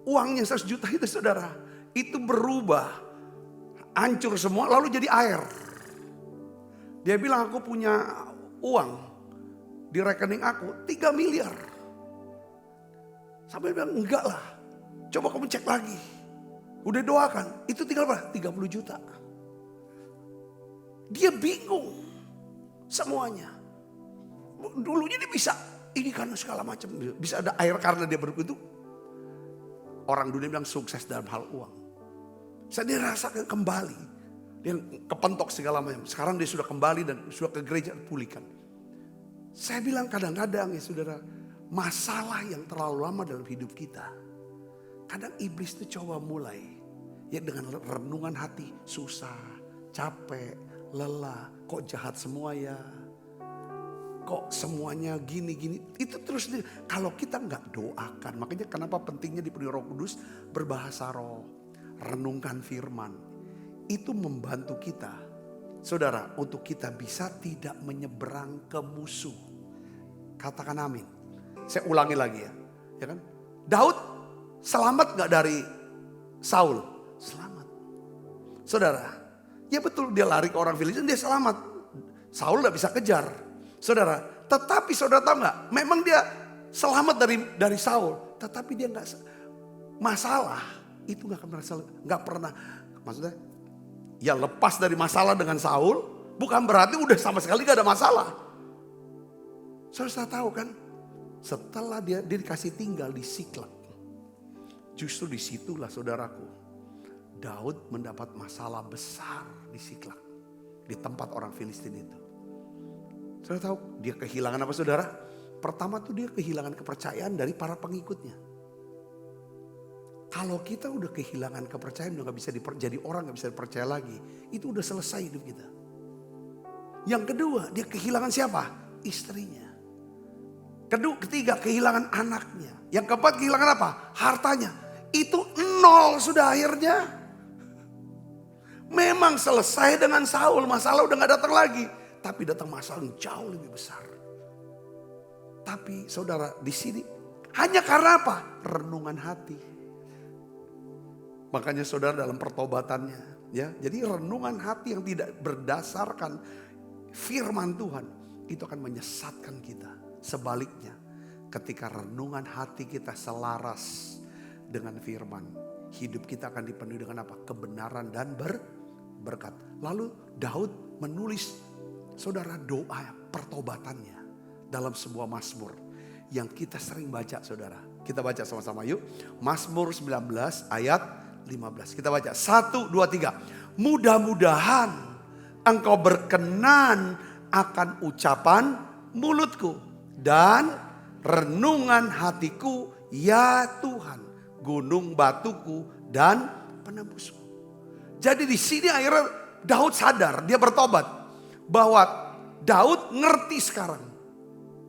uangnya 100 juta itu saudara. Itu berubah. Hancur semua lalu jadi air. Dia bilang aku punya uang di rekening aku 3 miliar. Sampai bilang enggak lah. Coba kamu cek lagi. Udah doakan. Itu tinggal berapa? 30 juta. Dia bingung. Semuanya. Dulunya dia bisa. Ini karena segala macam. Bisa ada air karena dia berkutu. Orang dunia bilang sukses dalam hal uang. Saya dirasakan kembali. Dia kepentok segala macam. Sekarang dia sudah kembali dan sudah ke gereja pulihkan. Saya bilang kadang-kadang ya saudara. Masalah yang terlalu lama dalam hidup kita. Kadang iblis itu coba mulai. Ya dengan renungan hati. Susah, capek, lelah. Kok jahat semua ya. Kok semuanya gini-gini. Itu terus kalau kita nggak doakan. Makanya kenapa pentingnya dipenuhi Roh Kudus. Berbahasa roh. Renungkan firman. Itu membantu kita. Saudara, untuk kita bisa tidak menyeberang ke musuh. Katakan amin. Saya ulangi lagi ya. Ya kan? Daud selamat gak dari Saul? Selamat. Saudara, ya betul dia lari ke orang Filistin, dia selamat. Saul gak bisa kejar. Saudara, tetapi saudara tahu gak? Memang dia selamat dari Saul. Tetapi dia gak masalah. Itu gak pernah. Maksudnya ya lepas dari masalah dengan Saul. Bukan berarti udah sama sekali gak ada masalah. Saudara tahu kan? Setelah dia dikasih tinggal di Siklag. Justru disitulah saudaraku. Daud mendapat masalah besar di Siklag. Di tempat orang Filistin itu. Saudara tahu dia kehilangan apa saudara? Pertama tuh dia kehilangan kepercayaan dari para pengikutnya. Kalau kita udah kehilangan kepercayaan, udah gak bisa jadi orang, gak bisa dipercaya lagi. Itu udah selesai hidup kita. Yang kedua, dia kehilangan siapa? Istrinya. Ketiga, kehilangan anaknya. Yang keempat, kehilangan apa? Hartanya. Itu nol sudah akhirnya. Memang selesai dengan Saul, masalah udah gak datang lagi. Tapi datang masalah yang jauh lebih besar. Tapi saudara di sini hanya karena apa? Renungan hati. Makanya saudara dalam pertobatannya, ya, jadi renungan hati yang tidak berdasarkan firman Tuhan itu akan menyesatkan kita. Sebaliknya, ketika renungan hati kita selaras dengan firman, hidup kita akan dipenuhi dengan apa? Kebenaran dan berkat. Lalu Daud menulis saudara doa pertobatannya dalam sebuah Mazmur yang kita sering baca saudara. Kita baca sama-sama yuk. Mazmur 19 ayat 15. Kita baca 1, 2, 3. Mudah-mudahan engkau berkenan akan ucapan mulutku dan renungan hatiku ya Tuhan, gunung batuku dan penebusku. Jadi di sini akhirnya Daud sadar, dia bertobat bahwa Daud ngerti sekarang.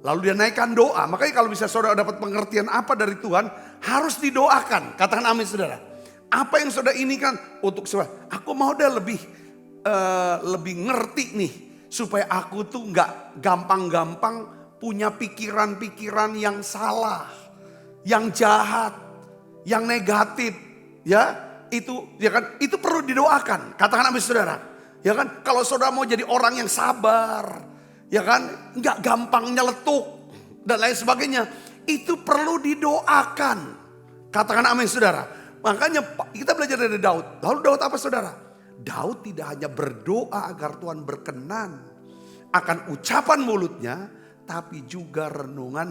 Lalu dia naikkan doa. Makanya kalau bisa saudara dapat pengertian apa dari Tuhan, harus didoakan. Katakan amin saudara. Apa yang saudara ini kan untuk saudara. Aku mau dia lebih ngerti nih. Supaya aku tuh gak gampang-gampang punya pikiran-pikiran yang salah. Yang jahat. Yang negatif. Ya itu perlu didoakan. Katakan amin saudara. Ya kan kalau saudara mau jadi orang yang sabar. Ya kan, nggak gampang nyeletuk dan lain sebagainya. Itu perlu didoakan. Katakan amin saudara. Makanya kita belajar dari Daud. Lalu Daud apa saudara? Daud tidak hanya berdoa agar Tuhan berkenan akan ucapan mulutnya. Tapi juga renungan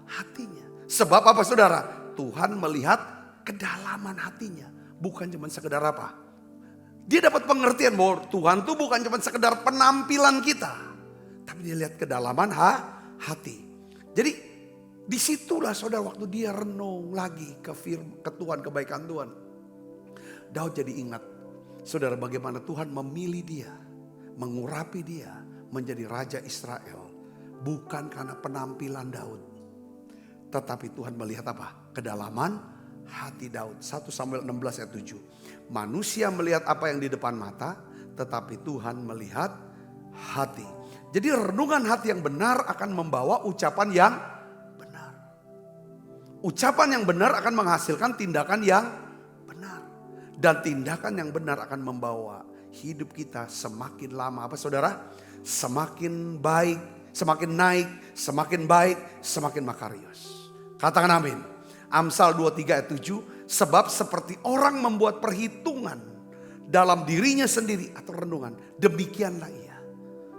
hatinya. Sebab apa saudara? Tuhan melihat kedalaman hatinya. Bukan cuma sekedar apa? Dia dapat pengertian bahwa Tuhan itu bukan cuma sekedar penampilan kita. Tapi dia lihat kedalaman hati. Jadi disitulah saudara waktu dia renung lagi ke Tuhan, kebaikan Tuhan. Daud jadi ingat saudara bagaimana Tuhan memilih dia. Mengurapi dia menjadi Raja Israel. Bukan karena penampilan Daud. Tetapi Tuhan melihat apa? Kedalaman hati Daud. 1 Samuel 16 ayat 7. Manusia melihat apa yang di depan mata. Tetapi Tuhan melihat hati. Jadi renungan hati yang benar akan membawa ucapan yang benar. Ucapan yang benar akan menghasilkan tindakan yang benar. Dan tindakan yang benar akan membawa hidup kita semakin lama. Apa saudara? Semakin baik, semakin naik, semakin baik, semakin makarios. Katakan amin. Amsal 23 ayat 7. Sebab seperti orang membuat perhitungan dalam dirinya sendiri atau renungan. Demikianlah ia.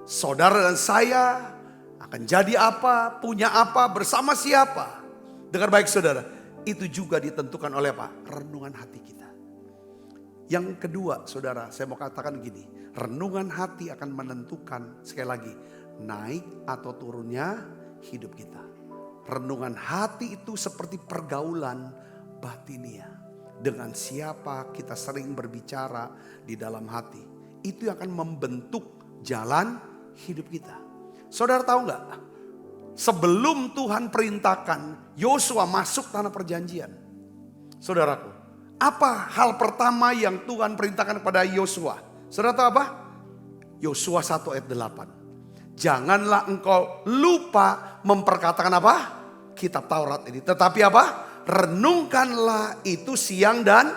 Saudara dan saya akan jadi apa, punya apa, bersama siapa. Dengar baik saudara, itu juga ditentukan oleh apa? Renungan hati kita. Yang kedua saudara, saya mau katakan gini. Renungan hati akan menentukan, sekali lagi, naik atau turunnya hidup kita. Renungan hati itu seperti pergaulan batinia. Dengan siapa kita sering berbicara di dalam hati. Itu yang akan membentuk jalan hidup kita. Saudara tahu nggak? Sebelum Tuhan perintahkan Yosua masuk tanah perjanjian. Saudaraku, apa hal pertama yang Tuhan perintahkan kepada Yosua? Saudara tahu apa? Yosua 1 ayat 8. Janganlah engkau lupa memperkatakan apa? Kitab Taurat ini. Tetapi apa? Renungkanlah itu siang dan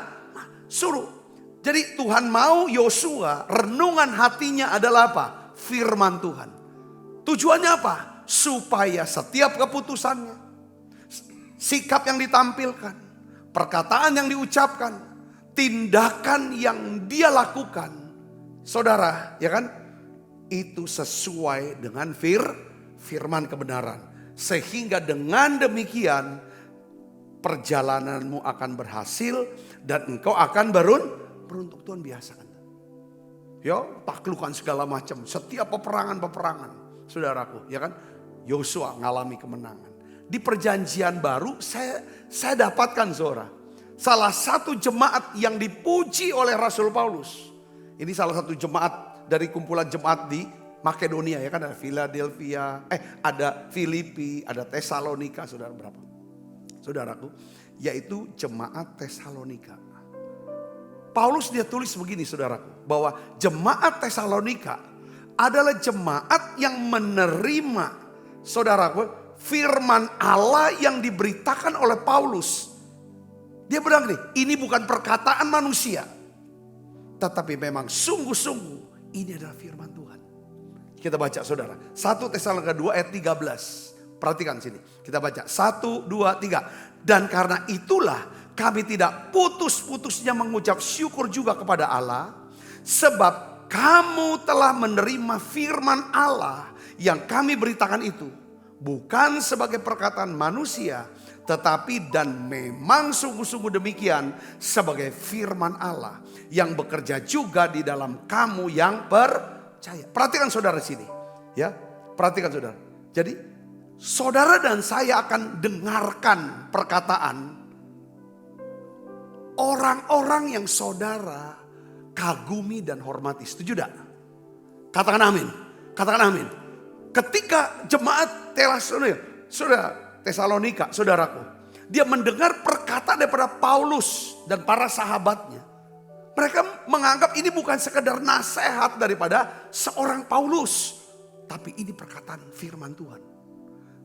suruh. Jadi Tuhan mau Yosua renungan hatinya adalah apa? firman Tuhan. Tujuannya apa? Supaya setiap keputusannya, sikap yang ditampilkan, perkataan yang diucapkan, tindakan yang dia lakukan, saudara, ya kan? Itu sesuai dengan firman kebenaran. Sehingga dengan demikian perjalananmu akan berhasil dan engkau akan beruntung. Tuhan biasakan. Ya, taklukan segala macam, setiap peperangan, saudaraku, ya kan? Yosua ngalami kemenangan. Di perjanjian baru saya dapatkan, saudara, salah satu jemaat yang dipuji oleh Rasul Paulus. Ini salah satu jemaat dari kumpulan jemaat di Makedonia, ya kan, ada Philadelphia, ada Filipi, ada Tesalonika, saudara, berapa? Saudaraku, yaitu jemaat Tesalonika. Paulus dia tulis begini, saudaraku, bahwa jemaat Tesalonika adalah jemaat yang menerima, saudaraku, firman Allah yang diberitakan oleh Paulus. Dia bilang nih, ini bukan perkataan manusia, tetapi memang sungguh-sungguh ini adalah firman Tuhan. Kita baca, saudara, 1 Tesalonika 2 ayat 13. Perhatikan sini, kita baca 1, 2, 3. Dan karena itulah kami tidak putus-putusnya mengucap syukur juga kepada Allah, sebab kamu telah menerima firman Allah yang kami beritakan itu, bukan sebagai perkataan manusia, tetapi dan memang sungguh-sungguh demikian sebagai firman Allah yang bekerja juga di dalam kamu yang percaya. Perhatikan saudara sini, ya, perhatikan saudara. Jadi saudara dan saya akan dengarkan perkataan orang-orang yang saudara kagumi dan hormati. Setuju tidak? Katakan amin. Katakan amin. Ketika jemaat Tesalonika, saudaraku, dia mendengar perkataan daripada Paulus dan para sahabatnya. Mereka menganggap ini bukan sekedar nasihat daripada seorang Paulus, tapi ini perkataan firman Tuhan.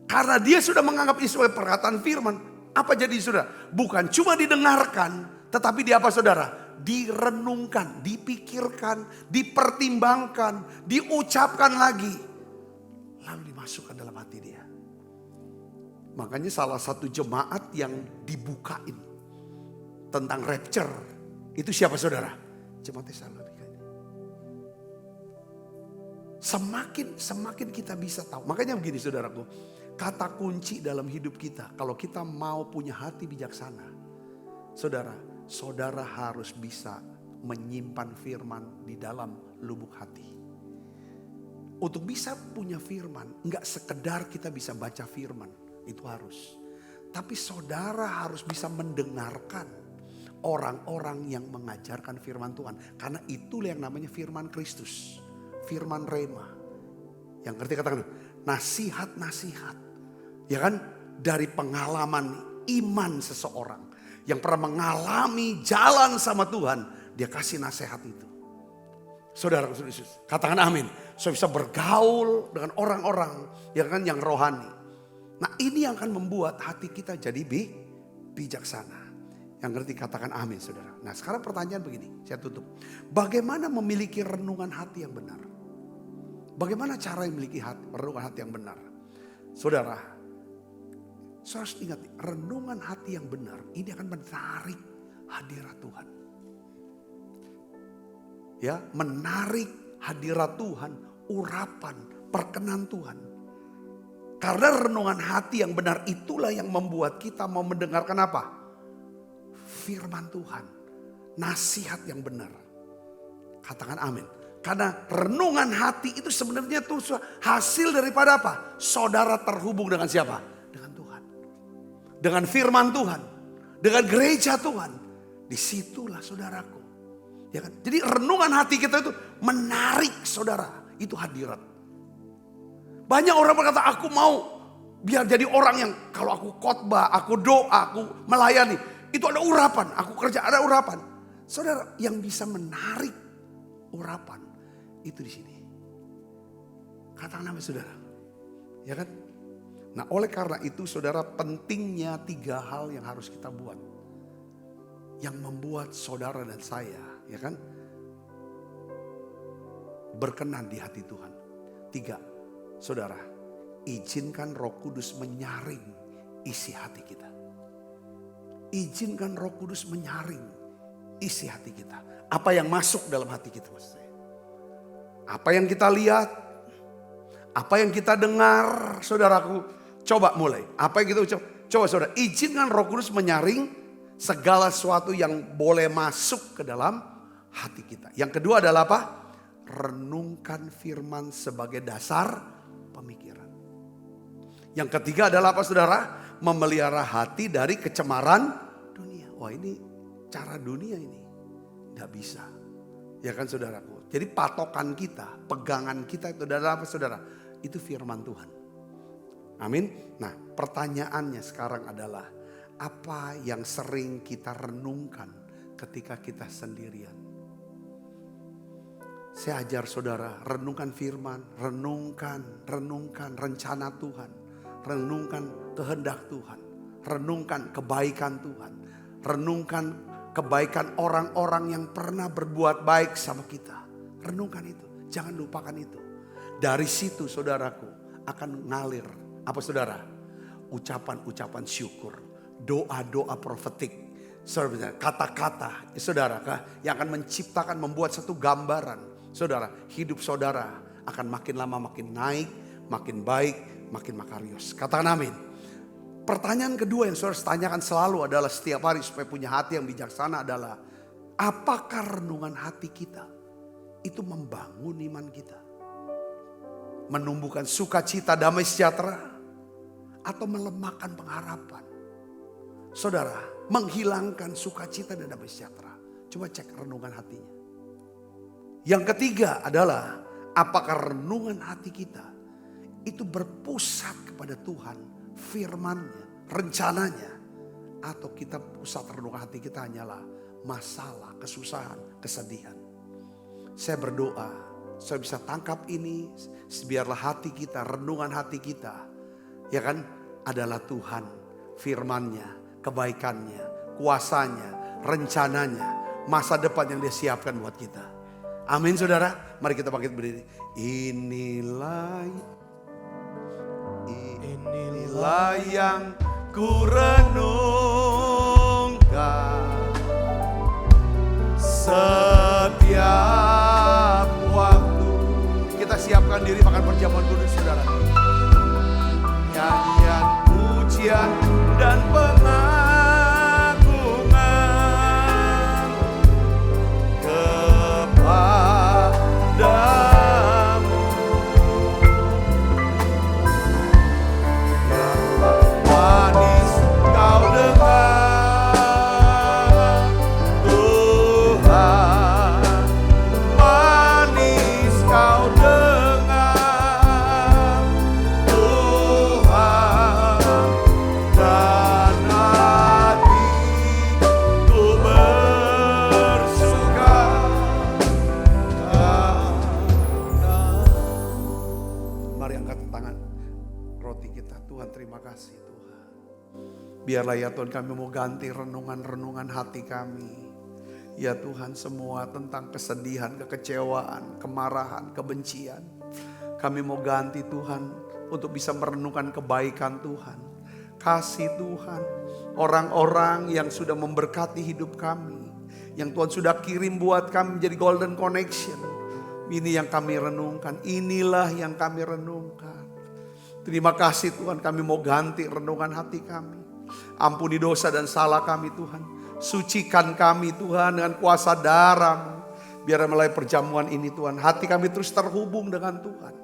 Karena dia sudah menganggap ini sebagai perkataan firman, apa jadi, saudara? Bukan cuma didengarkan, tetapi di apa, saudara? Direnungkan, dipikirkan, dipertimbangkan, diucapkan lagi, lalu dimasukkan dalam hati dia. Makanya salah satu jemaat yang dibukain tentang rapture, itu siapa, saudara? Jemaat Tesalonika. Semakin kita bisa tahu. Makanya begini, saudaraku, kata kunci dalam hidup kita, kalau kita mau punya hati bijaksana, saudara harus bisa menyimpan firman di dalam lubuk hati. Untuk bisa punya firman, enggak sekedar kita bisa baca firman, itu harus. Tapi saudara harus bisa mendengarkan orang-orang yang mengajarkan firman Tuhan. Karena itulah yang namanya firman Kristus. Firman Rema. Yang ngerti katakan, nasihat-nasihat. Ya kan? Dari pengalaman iman seseorang. Yang pernah mengalami jalan sama Tuhan. Dia kasih nasihat itu. Saudara, katakan amin. Saya bisa bergaul dengan orang-orang yang rohani. Nah, ini yang akan membuat hati kita jadi bijaksana. Yang ngerti katakan amin, saudara. Nah, sekarang pertanyaan begini, saya tutup. Bagaimana memiliki renungan hati yang benar? Bagaimana cara memiliki renungan hati yang benar? Saudara harus ingat, renungan hati yang benar ini akan menarik hadirat Tuhan. Ya, menarik hadirat Tuhan, urapan, perkenan Tuhan. Karena renungan hati yang benar itulah yang membuat kita mau mendengarkan apa? Firman Tuhan, nasihat yang benar. Katakan amin. Karena renungan hati itu sebenarnya tuh hasil daripada apa? Saudara terhubung dengan siapa? Dengan Tuhan. Dengan firman Tuhan. Dengan gereja Tuhan. Disitulah saudaraku. Ya kan? Jadi renungan hati kita itu menarik saudara. Itu hadirat. Banyak orang berkata, aku mau biar jadi orang yang kalau aku khotbah, aku doa, aku melayani. Itu ada urapan, aku kerja ada urapan. Saudara, yang bisa menarik urapan itu di sini. Katakan nama saudara. Ya kan? Nah, oleh karena itu saudara, pentingnya 3 hal yang harus kita buat. Yang membuat saudara dan saya, ya kan, berkenan di hati Tuhan. 3, saudara, izinkan Roh Kudus menyaring isi hati kita. Izinkan Roh Kudus menyaring isi hati kita. Apa yang masuk dalam hati kita, maksud saya. Apa yang kita lihat, apa yang kita dengar, saudaraku, coba mulai. Apa yang kita ucap, coba saudara, izinkan Roh Kudus menyaring segala sesuatu yang boleh masuk ke dalam hati kita. Yang kedua adalah apa? Renungkan firman sebagai dasar pemikiran. Yang ketiga adalah apa, saudara? Memelihara hati dari kecemaran dunia. Wah, ini cara dunia ini. Gak bisa. Ya kan, saudaraku. Jadi patokan kita, pegangan kita itu adalah apa, saudara? Itu firman Tuhan. Amin. Nah, pertanyaannya sekarang adalah, apa yang sering kita renungkan ketika kita sendirian? Saya ajar saudara, renungkan firman, renungkan rencana Tuhan, renungkan kehendak Tuhan, renungkan kebaikan Tuhan, renungkan kebaikan orang-orang yang pernah berbuat baik sama kita. Renungkan itu, jangan lupakan itu. Dari situ saudaraku akan ngalir, apa saudara? Ucapan-ucapan syukur, doa-doa profetik, kata-kata saudara yang akan menciptakan, membuat satu gambaran. Saudara, hidup saudara akan makin lama makin naik, makin baik, makin makarios. Katakan amin. Pertanyaan kedua yang saudara tanyakan selalu adalah setiap hari supaya punya hati yang bijaksana adalah, apakah renungan hati kita itu membangun iman kita? Menumbuhkan sukacita, damai sejahtera, atau melemahkan pengharapan? Saudara, menghilangkan sukacita dan damai sejahtera. Coba cek renungan hatinya. Yang ketiga adalah, apakah renungan hati kita itu berpusat kepada Tuhan, firman-Nya, rencananya, atau kita pusat renungan hati kita hanyalah masalah, kesusahan, kesedihan. Saya berdoa, saya bisa tangkap ini, biarlah hati kita, renungan hati kita, ya kan, adalah Tuhan, firman-Nya, kebaikannya, kuasanya, rencananya, masa depan yang Dia siapkan buat kita. Amin saudara, mari kita bangkit berdiri. Inilah yang ku renungkan setiap waktu. Kita siapkan diri makan perjamuan kudus saudara. Nyanyian, pujian dan pengagungan kepadamu. Manis kau dengar Tuhan, manis kau dengar Tuhan, dan hatiku bersuka. Mari angkat tangan roti kita. Tuhan, terima kasih Tuhan. Biarlah ya Tuhan, kami mau ganti renungan-renungan hati kami. Ya Tuhan, semua tentang kesedihan, kekecewaan, kemarahan, kebencian. Kami mau ganti Tuhan untuk bisa merenungkan kebaikan Tuhan. Kasih Tuhan, orang-orang yang sudah memberkati hidup kami, yang Tuhan sudah kirim buat kami menjadi golden connection. Ini yang kami renungkan, inilah yang kami renungkan. Terima kasih Tuhan, kami mau ganti renungan hati kami. Ampuni dosa dan salah kami Tuhan. Sucikan kami Tuhan dengan kuasa darah-Mu. Biar melalui perjamuan ini Tuhan, hati kami terus terhubung dengan Tuhan.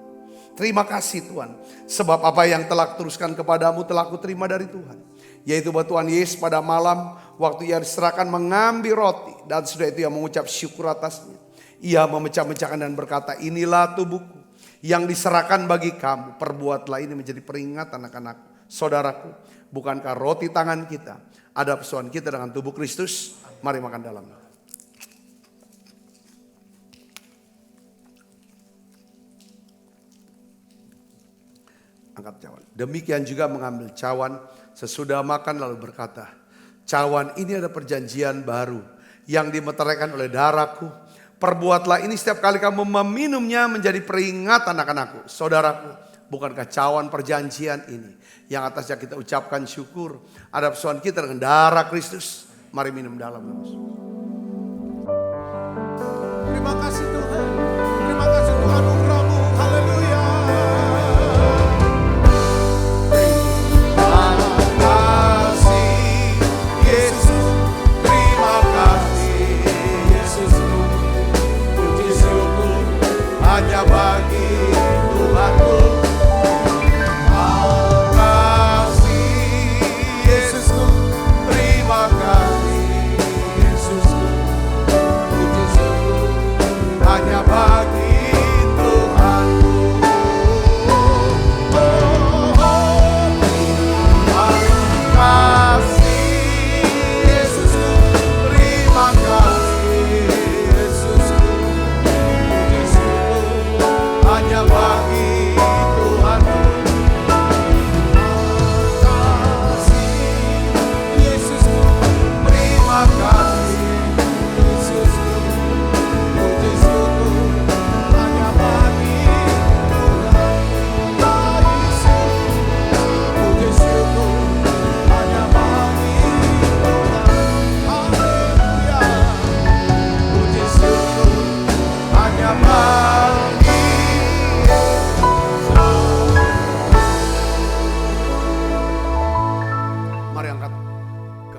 Terima kasih Tuhan, sebab apa yang telah teruskan kepadamu telah kuterima dari Tuhan. Yaitu bahwa Tuhan Yesus pada malam waktu Ia diserahkan mengambil roti, dan sudah itu Ia mengucap syukur atasnya. Ia memecah-mecahkan dan berkata, inilah tubuhku yang diserahkan bagi kamu. Perbuatlah ini menjadi peringatan anak-anak saudaraku. Bukankah roti tangan kita ada persoalan kita dengan tubuh Kristus? Mari makan dalam. Angkat cawan. Demikian juga mengambil cawan sesudah makan lalu berkata, cawan ini ada perjanjian baru yang dimeteraikan oleh darahku. Perbuatlah ini setiap kali kamu meminumnya menjadi peringatan akan aku. Saudaraku, bukankah cawan perjanjian ini yang atasnya kita ucapkan syukur ada persoalan kita dengan darah Kristus. Mari minum dalam. Terima kasih Tuhan. Terima kasih untuk anugerah-Mu. Haleluya. Terima kasih Yesus, terima kasih Yesus. Puji syukur hanya bagi Tuhanku.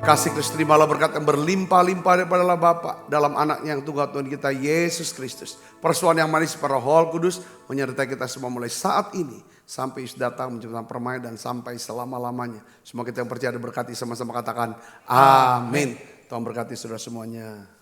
Kasih Kristus, terimalah berkat yang berlimpah-limpah daripada Allah Bapa dalam anaknya yang tunggal Tuhan kita Yesus Kristus. Persoalan yang manis para Roh Kudus menyertai kita semua mulai saat ini sampai Yesus datang menciptakan permainan dan sampai selama-lamanya. Semua kita yang percaya diberkati sama-sama katakan amin. Tuhan berkati saudara semuanya.